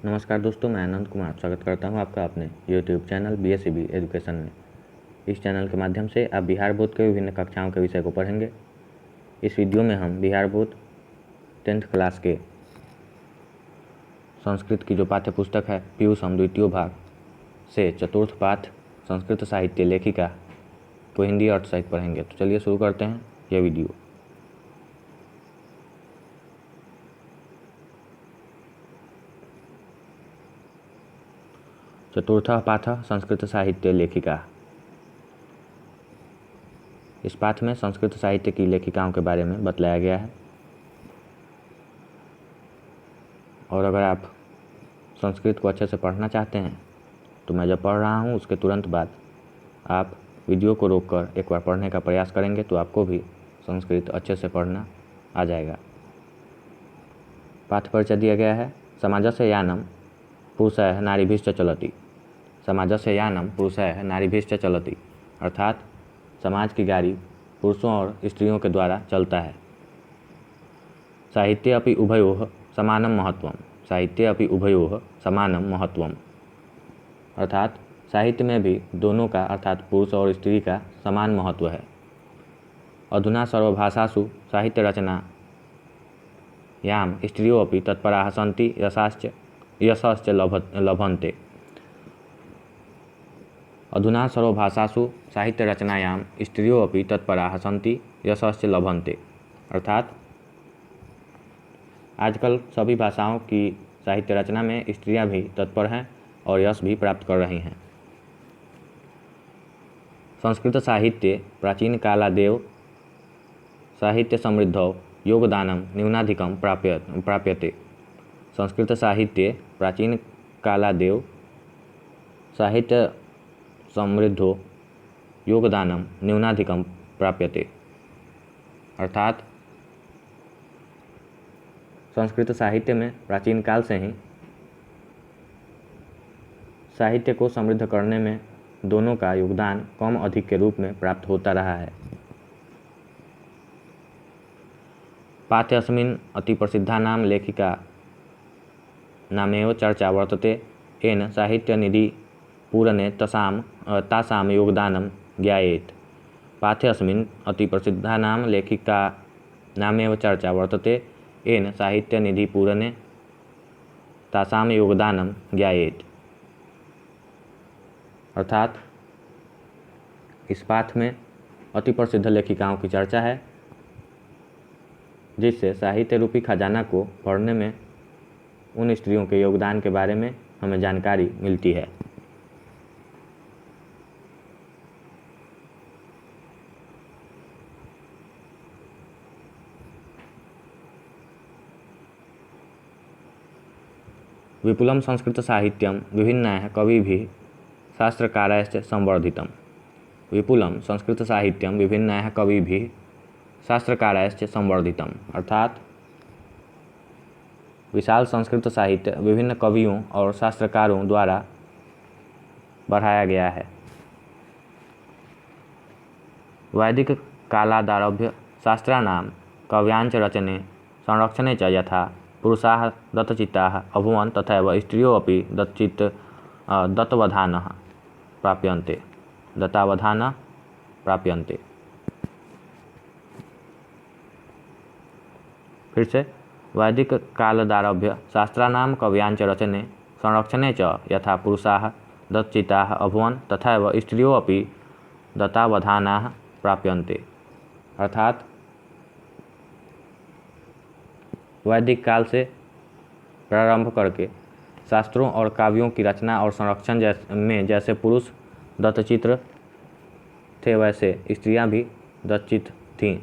नमस्कार दोस्तों, मैं आनंद कुमार स्वागत करता हूं आपका अपने YouTube चैनल BSCB एजुकेशन में। इस चैनल के माध्यम से आप बिहार बोर्ड के विभिन्न कक्षाओं के विषय को पढ़ेंगे। इस वीडियो में हम बिहार बोर्ड 10th क्लास के संस्कृत की जो पाठ्य पुस्तक है पीयूषम द्वितीय भाग से चतुर्थ पाठ संस्कृत साहित्य लेखिका को हिंदी अर्थ सहित पढ़ेंगे। तो चलिए शुरू करते हैं यह वीडियो। चतुर्थः पाठः संस्कृत साहित्य लेखिका। इस पाठ में संस्कृत साहित्य की लेखिकाओं के बारे में बतलाया गया है। और अगर आप संस्कृत को अच्छे से पढ़ना चाहते हैं तो मैं जब पढ़ रहा हूँ उसके तुरंत बाद आप वीडियो को रोककर एक बार पढ़ने का प्रयास करेंगे तो आपको भी संस्कृत अच्छे से पढ़ना आ जाएगा। पाठ परिचय दिया गया है। समाजस्य यानम पुरुषः नारीभिश्च चलति। समाजस्य यानम पुरुषः नारीभिश्च चलति, अर्थात समाज की गाड़ी पुरुषों और स्त्रियों के द्वारा चलता है। साहित्ये अपि उभयोः समानं महत्वम। साहित्ये अपि उभयोः समानं महत्वम, अर्थात साहित्य में भी दोनों का अर्थात पुरुष और स्त्री का समान महत्व है। अधुना सर्वभाषासु साहित्य रचना याम स्त्रियो अपि तत्पराः सन्ति यशश्च लभन्ते। अधुना सर्वभाषासु साहित्य रचनायां स्त्रियो अपि तत्पराः सन्ति यशश्च लभन्ते, अर्थात आजकल सभी भाषाओं की साहित्य रचना में स्त्रियां भी तत्पर हैं और यश भी प्राप्त कर रही हैं। संस्कृत साहित्ये प्राचीन कालादेव साहित्य समृद्धौ योगदानं न्यूनाधिकं प्राप्यते। संस्कृत साहित्ये प्राचीन कालादेव साहित्य समृद्धो योगदानं न्यूनाधिकं प्राप्यते, अर्थात संस्कृत साहित्य में प्राचीन काल से ही साहित्य को समृद्ध करने में दोनों का योगदान कम अधिक के रूप में प्राप्त होता रहा है। पाठ्येऽस्मिन् अतिप्रसिद्धानां लेखिका नामेव चर्चा वर्तते। येन साहित्यनिधि पूरणे तासां योगदानं ज्ञायेत। पाठ्येऽस्मिन् अतिप्रसिद्धानां लेखिका नामेव चर्चा वर्तते। येन साहित्यनिधि पूरणे तासां योगदानं ज्ञायेत, अर्थात इस पाठ में अति प्रसिद्ध लेखिकाओं की चर्चा है जिससे साहित्य रूपी खजाना को पढ़ने में उन स्त्रियों के योगदान के बारे में हमें जानकारी मिलती है। विपुलं संस्कृत साहित्यं विभिन्नैः कविभिः शास्त्रकारैश्च संवर्धितम्। विपुलं संस्कृत साहित्यं विभिन्नैः कविभिः शास्त्रकारैश्च संवर्धितम्, अर्थात विशाल संस्कृत साहित्य विभिन्न कवियों और शास्त्रकारों द्वारा बढ़ाया गया है। वैदिक कालादारभ्य शास्त्राणां काव्याञ्च रचने संरक्षणे च यथा पुरुषाः दत्तचित्ताः अभूवन् तथैव स्त्रियो अपि दत्तावधानः प्राप्यन्ते। फिर से वैदिक कालादारभ्य शास्त्राणां काव्याञ्च रचने संरक्षणे च यथा पुरुषाः दत्तचित्ताः अभूवन् तथैव स्त्रियो अपि दत्तावधानाः प्राप्यन्ते, अर्थात वैदिक काल से प्रारंभ करके शास्त्रों और काव्यों की रचना और संरक्षण में जैसे पुरुष दत्तचित्र थे वैसे स्त्रियां भी दत्तचित थीं।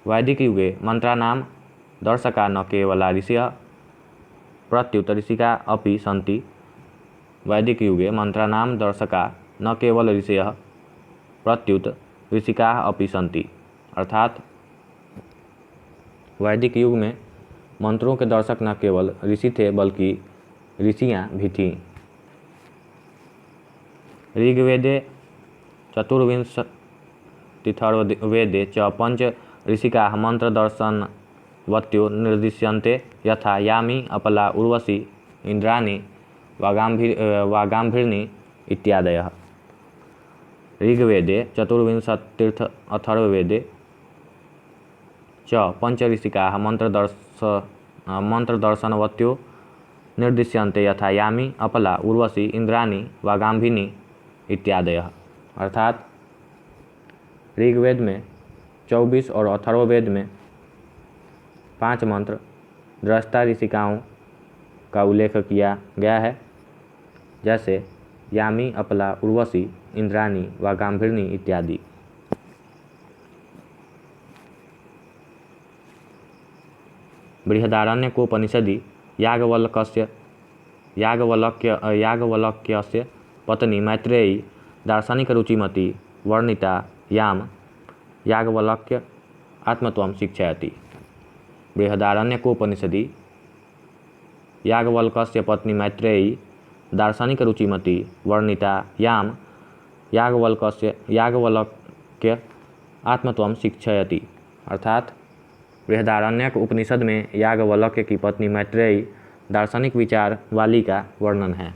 वैदिक युगे मंत्राणां दर्शका न केवला ऋषयः प्रत्युत ऋषिका अपि सन्ति। वैदिक युगे मंत्राणां दर्शका न केवल ऋषयः प्रत्युत ऋषिकाः अपि सन्ति, अर्थात वैदिक युग में मंत्रों के दर्शक न केवल ऋषि थे बल्कि ऋषियाँ भी थीं। ऋग्वेदे चतुर्विंशतिथर्ववेदे च पंच ऋषिकाः मन्त्रदर्शनवत्यो निर्दिश्यन्ते यथा यामी अपला उर्वशी इंद्राणी वागाम्भीर्नि इत्यादयः। ऋग्वेदे चतुर्विंशतिर्थ अथर्ववेदे च पंच ऋषिकाः मंत्रदर्शनवत्यो निर्दिश्यन्ते यथा यामी अपला उर्वशी इंद्राणी वागाम्भीर्नि इत्यादयः। अर्थात ऋग्वेद में 24 और अथर्ववेद में 5 मंत्र दृष्टा ऋषिकाओं का उल्लेख किया गया है, जैसे यामी अपला उर्वशी इंद्राणी वागाम्भीर्नि इत्यादि। बृहदारण्यकोपनिषदि याज्ञवल्क्यस्य पत्नी मैत्रेयी दार्शनिक रुचिमती वर्णिता याम याज्ञवल्क्य आत्मत्वं शिक्षयति। बृहदारण्यकोपनिषदि याज्ञवल्क्यस्य पत्नी मैत्रेयी दार्शनिक रुचिमती वर्णिता याम याज्ञवल्क्य आत्मत्वं शिक्षयति। अर्थात बृहदारण्यक उपनिषद में याज्ञवल्क्य की पत्नी मैत्रेयी दार्शनिक विचार वाली का वर्णन है।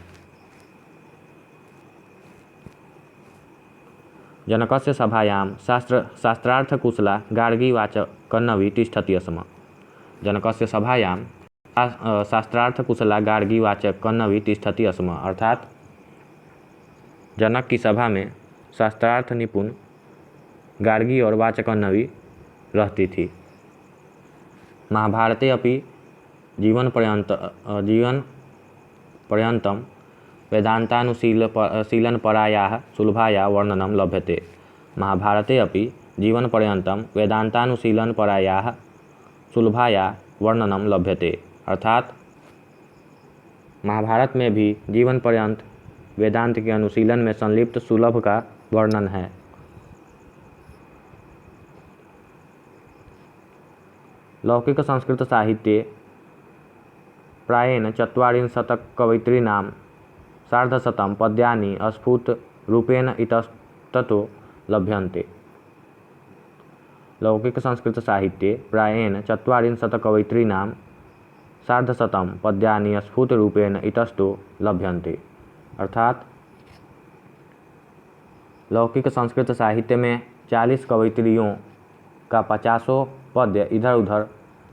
जनकस्य सभायां शास्त्रार्थकुशला गार्गीवाचकन्नवी तिष्ठति स्म। जनकस्य सभायां शास्त्रार्थकुशला गार्गीवाचकन्नवी तिष्ठति स्म। अर्थात जनक की सभा में शास्त्रार्थ निपुण गार्गी और वाचकन्नवी रहती थी। महाभारते अपि जीवनपर्यन्तं वेदान्तानुशीलनपरायाः सुलभाया वर्णनं लभ्यते। महाभारते अपि जीवनपर्यन्तं वेदान्तानुशीलनपरायाः सुलभाया वर्णनं लभ्यते। अर्थात महाभारत में भी जीवन पर्यंत वेदांत के अनुशीलन में संलिप्त सुलभ का वर्णन है। लौकिक संस्कृत साहित्ये प्रायेण 40 कवयित्रीणां 150 पद्यानि स्फुटरूपेण इतस्ततो लभ्यन्ते। लौकिक संस्कृत साहित्ये प्रायेण 40 कवयित्रीणां 150 पद्यानि स्फुटरूपेण इतस्तो लभ्यन्ते। अर्थात लौकिक संस्कृत साहित्य में 40 कवयित्रियों का 50 पद्य इधर उधर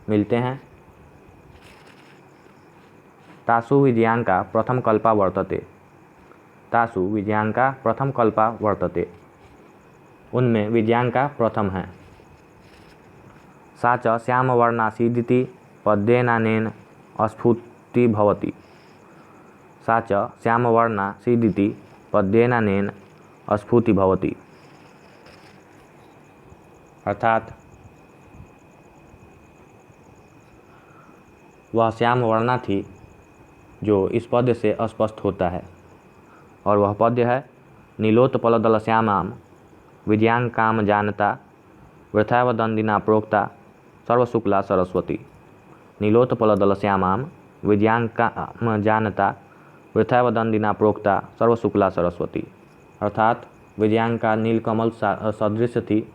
मिलते हैं। तासु विजयांका प्रथम कल्पा वर्तते। तासु विजयांका प्रथम कल्पा वर्तते। उनमें विजयांका प्रथम है। सा च श्यामवर्णासीदिति पद्येनानेन स्फुति भवति। सा च श्यामवर्णासीदिति पद्येनानेन स्फुति भवति। अर्थात वह श्याम वर्णा थी जो इस पद्य से स्पष्ट होता है, और वह पद्य है नीलोत्पलदल श्यामां विजयांकाम जानता वृथावदंदिना प्रोक्ता सर्वशुक्ला सरस्वती। नीलोत्पलदल श्यामां विजयांकाम जानता वृथावदंदिना प्रोक्ता सर्वशुक्ला सरस्वती। अर्थात विजयांका नीलकमल सदृश थी।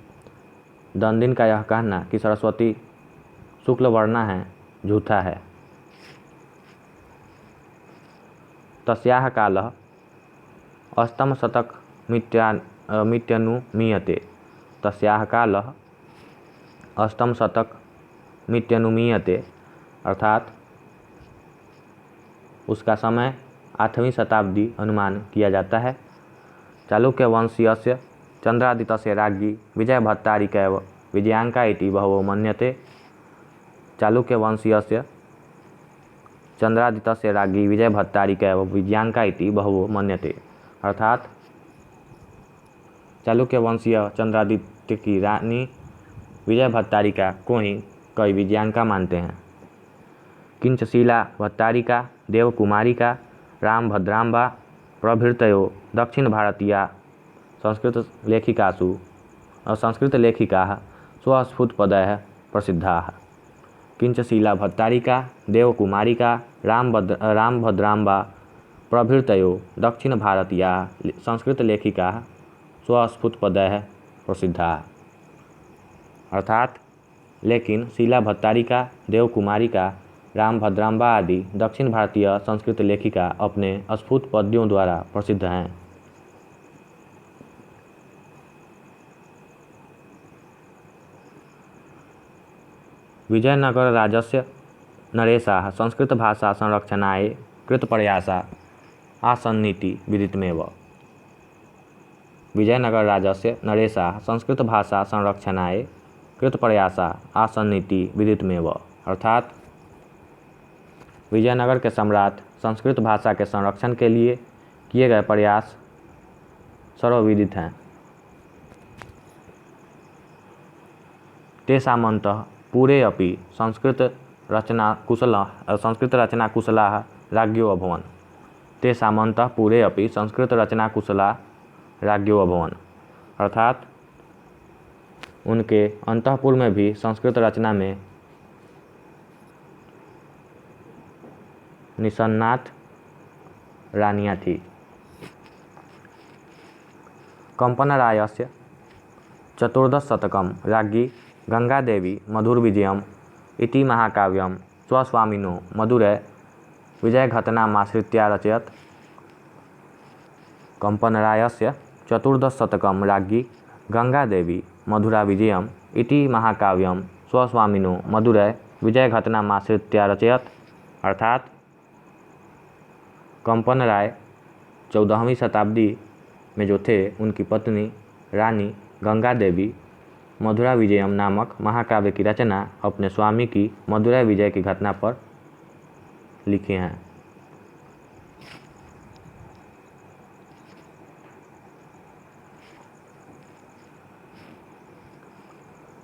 दंदिन का यह कहना कि सरस्वती शुक्ल वर्णा है झूठा है। तस्याः कालः अष्टम शतक मित्यनुमीयते। तस्याः कालः अष्टम शतक मित्यनुमीयते। अर्थात उसका समय 8वीं शताब्दी अनुमान किया जाता है। चालुक्य वंशीयस्य चंद्रादितस्य राज्ञी विजयभट्टारिकैव विजयांका इति बहवो मन्यते। चालुक्य वंशीयस्य चंद्रादितस्य राज्ञी विजयभट्टारिकैव विजयांका इति बहवो मन्यते। अर्थात चालुक्य वंशीय चंद्रादित्य की रानी विजयभट्टारिका को ही कई विजयांका मानते हैं। किंचशीला भट्टारिका देवकुमारिका रामभद्रांबा प्रभृतयो दक्षिण भारतीया संस्कृत लेखिकाः स्वस्फुटपदयः प्रसिद्धाः। किंचशीला भट्टारिका देवकुमारिका रामभद्रांबा प्रभृतयो दक्षिण भारतीया संस्कृत लेखिकाः स्वस्फुटपदयः प्रसिद्धाः। अर्थात लेकिन शीला भट्टारिका, देवकुमारिका, राम भद्रांबा आदि दक्षिण भारतीय संस्कृत लेखिका अपने स्फुट पद्यों द्वारा प्रसिद्ध हैं। विजयनगर राज्यस्य नरेशाः संस्कृत भाषा संरक्षणाय कृतप्रयासा आसन्निति विदितमेव। विजयनगर राज्यस्य नरेशाः संस्कृत भाषा संरक्षणाय कृतप्रयासा आसन्निति विदितमेव, अर्थात विजयनगर के सम्राट संस्कृत भाषा के संरक्षण के लिए किए गए प्रयास सर्वविदित हैं। तेषामन्तः पूरे अपि संस्कृत रचना कुशलाः राज्ञो अभवन्। तेषामन्तः पूरे अपि संस्कृत रचना कुशला राज्ञो अभवन्, अर्थात उनके अंतःपुर में भी संस्कृत रचना में निसन्नाथ रानियां थी। कंपनरायस्य चतुर्दशशतकं राज्ञी गंगादेवी मधुरविजयम् इति महाकाव्यं स्वस्वामिनो मधुरै विजयघटनामाश्रित्य रचयत्। कंपनरायस्य चतुर्दशशतकं राज्ञी गंगादेवी मधुराविजयम् इति महाकाव्यं स्वस्वामिनो मधुरै विजयघटनामाश्रित्य रचयत्, अर्थात कंपन राय 14वीं शताब्दी में जो थे, उनकी पत्नी रानी गंगा देवी मधुरा विजयम नामक महाकाव्य की रचना अपने स्वामी की मधुरा विजय की घटना पर लिखे हैं।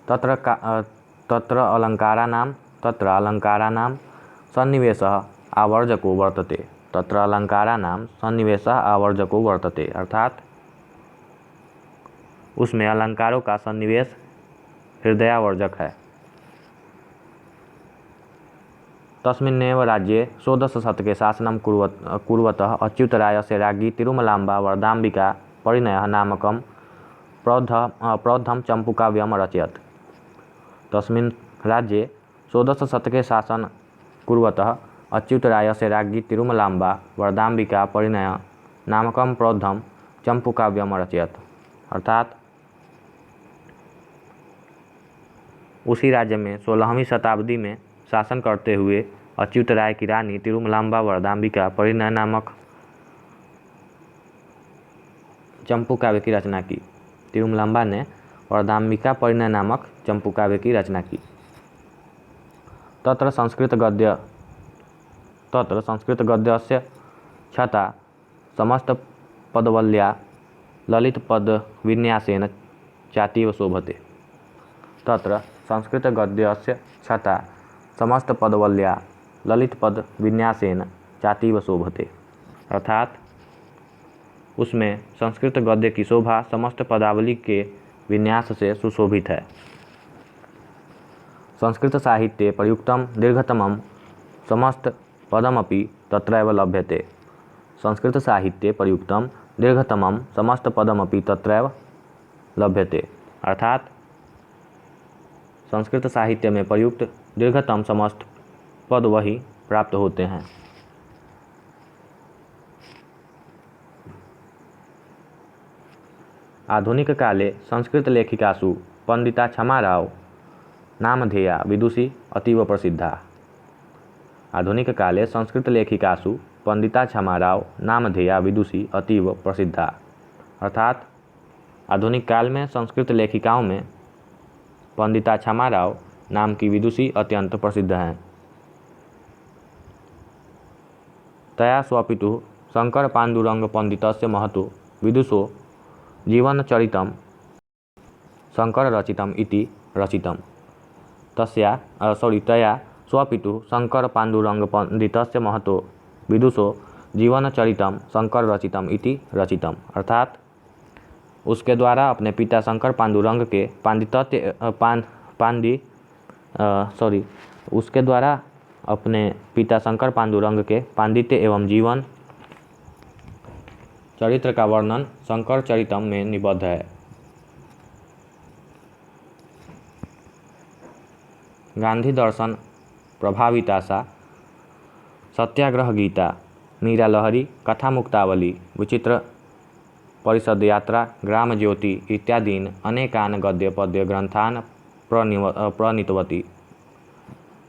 तत्र अलंकाराणां सन्निवेशः आवर्जको वर्तते। तत्र अलंकाराणां सन्निवेशः आवर्जको वर्तते, अर्थात उसमें अलंकारों का सन्निवेश हृदयावर्जक है। तस्मिन्नेव राज्ये षोडशशतके शासनं कुर्वतः अच्युतरायस्य राज्ञी तिरुमलाम्बा वरदाम्बिका परिणयः नामकं प्रौढं चम्पूकाव्यम् अरचयत्। तस्मिन् राज्ये षोडशशतके शासनं कुर्वतः अच्युतरायस्य राज्ञी तिरुमलाम्बा वरदाम्बिका परिणय नामकं प्रौढं चम्पूकाव्यम् अरचयत्, अर्थात उसी राज्य में 16वीं शताब्दी में शासन करते हुए अच्युतराय की रानी तिरुमलाम्बा वरदाम्बिका परिणय नामक चंपू काव्य की रचना की। तिरुमलाम्बा ने वरदाम्बिका परिणय नामक चंपू काव्य की रचना की। तत्र संस्कृत गद्यस्य छटा समस्त पदवल्या ललित पद विन्यासेन चातीव शोभते। तत्र संस्कृत गद्यस्य छटा समस्त पदवल्या ललित पद विन्यासेन चातीव शोभते, अर्थात उसमें संस्कृत गद्य की शोभा समस्त पदावली के विन्यास से सुशोभित है। संस्कृत साहित्ये प्रयुक्तं दीर्घतमं समस्त पदमपि तत्रैव लभ्यते। संस्कृत साहित्ये प्रयुक्तं दीर्घतमं समस्त पदमपि तत्रैव लभ्यते, अर्थात संस्कृत साहित्य में प्रयुक्त दीर्घतम समस्त पद वही प्राप्त होते हैं। आधुनिक काले संस्कृत लेखिकासु पंडिता क्षमाराव नामधेया विदुषी अतीव प्रसिद्धा। आधुनिक काले संस्कृत लेखिकासु पंडिता क्षमाराव नामधेया विदुषी अतीव प्रसिद्धा, अर्थात आधुनिक काल में संस्कृत लेखिकाओं में पंडिता क्षमाराव नाम की विदुषी अत्यंत प्रसिद्ध हैं। तया स्वपितुः शंकर पांडुरंग पंडितस्य महतो विदुषो जीवनचरितं शंकर रचितम् इति रचितम्। तया स्वपितुः शंकर पांडुरंग पंडितस्य महतो विदुषो जीवनचरितं शंकर रचितम् इति रचितम्, अर्थात उसके द्वारा अपने पिता शंकर पांडुरंग के उसके द्वारा अपने पिता शंकर पांडुरंग के पांडित्य एवं जीवन चरित्र का वर्णन शंकर चरितम में निबद्ध है। गांधी दर्शन प्रभावितासा, सत्याग्रह गीता, मीरा लहरी, कथा मुक्तावली, विचित्र परिषद यात्रा, ग्राम ज्योति इत्यादीन अनेकान गद्य पद्य ग्रंथान प्रणीतवती।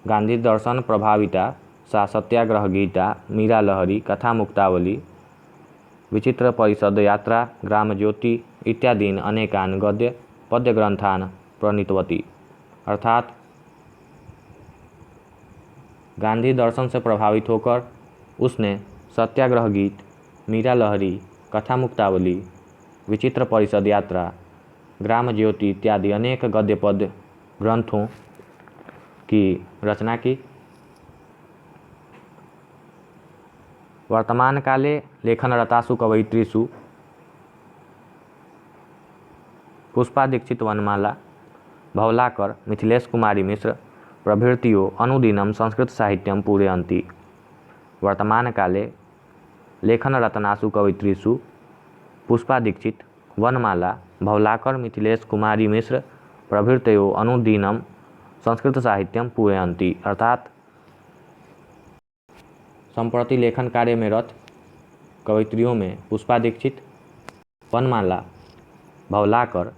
गांधी दर्शन प्रभाविता सा, सत्याग्रह गीता, मीरा लहरी, कथा मुक्तावली, विचित्र परिषद यात्रा, ग्राम ज्योति इत्यादीन अनेकान गद्य पद्य ग्रंथान प्रणीतवती। अर्थात गांधी दर्शन से प्रभावित होकर उसने सत्याग्रह गीत, मीरा लहरी, कथा मुक्तावली, विचित्र परिषद यात्रा, ग्राम ज्योति इत्यादि अनेक गद्य पद्य ग्रंथों की रचना की। वर्तमान काले लेखनरतासु कवयित्रीषु पुष्पा दीक्षित, वनमाला, भवलाकर, मिथिलेश कुमारी मिश्र प्रभृतियो अनुदिनं संस्कृत साहित्यं पूरयन्ति। वर्तमान काले लेखनरत्नासु कवयित्रीषु पुष्पा दीक्षित, वनमाला, भवलाकर, मिथिलेश कुमारी मिश्र प्रभृतयो अनुदिनं संस्कृत साहित्यम पूरयन्ति। अर्थात संप्रति लेखन कार्य में रत कवयित्रियों में पुष्पा दीक्षित, वनमाला, भवलाकर,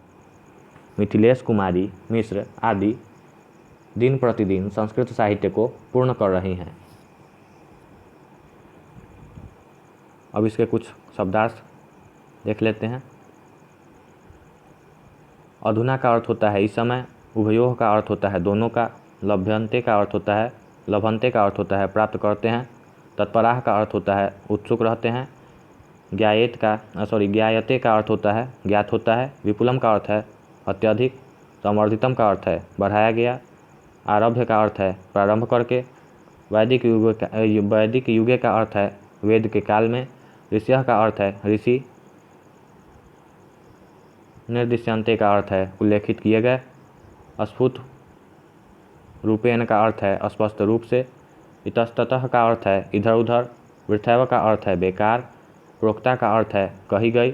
मिथिलेश कुमारी मिश्र आदि दिन प्रतिदिन संस्कृत साहित्य को पूर्ण कर रही हैं। अब इसके कुछ शब्दार्थ देख लेते हैं। अधुना का अर्थ होता है इस समय, उभयोः का अर्थ होता है दोनों का, लभ्यन्ते का अर्थ होता है, लभन्ते का अर्थ होता है प्राप्त करते हैं, तत्पराः का अर्थ होता है उत्सुक रहते हैं, ज्ञायते का अर्थ होता है ज्ञात होता है, विपुलम का अर्थ है अत्यधिक, संवर्धितम का अर्थ है बढ़ाया गया, आरभ्य का अर्थ है प्रारंभ करके, वैदिक युगे का अर्थ है वेद के काल में, ऋष्यः का अर्थ है ऋषि, निर्दिश्यन्ते का अर्थ है उल्लेखित किए गए, स्फुट रूपेण का अर्थ है स्पष्ट रूप से, इतस्ततः का अर्थ है इधर उधर, वृथैव का अर्थ है बेकार, प्रोक्ता का अर्थ है कही गई,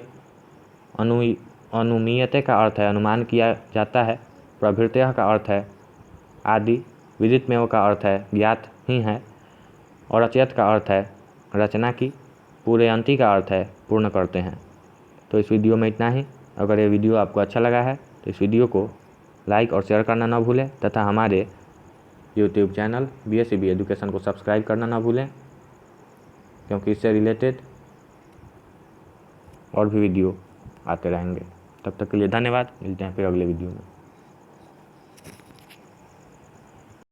अनुमीयते का अर्थ है अनुमान किया जाता है, प्रभृतयः का अर्थ है आदि, विदितमेव का अर्थ है ज्ञात ही है, और रचयत का अर्थ है रचना की, पूरयन्ति का अर्थ है पूर्ण करते हैं। तो इस वीडियो में इतना ही। अगर ये वीडियो आपको अच्छा लगा है तो इस वीडियो को लाइक और शेयर करना ना भूलें तथा हमारे यूट्यूब चैनल BSEB एजुकेशन को सब्सक्राइब करना ना भूलें, क्योंकि इससे रिलेटेड और भी वीडियो आते रहेंगे। तब तक के लिए धन्यवाद। मिलते हैं फिर अगले वीडियो में।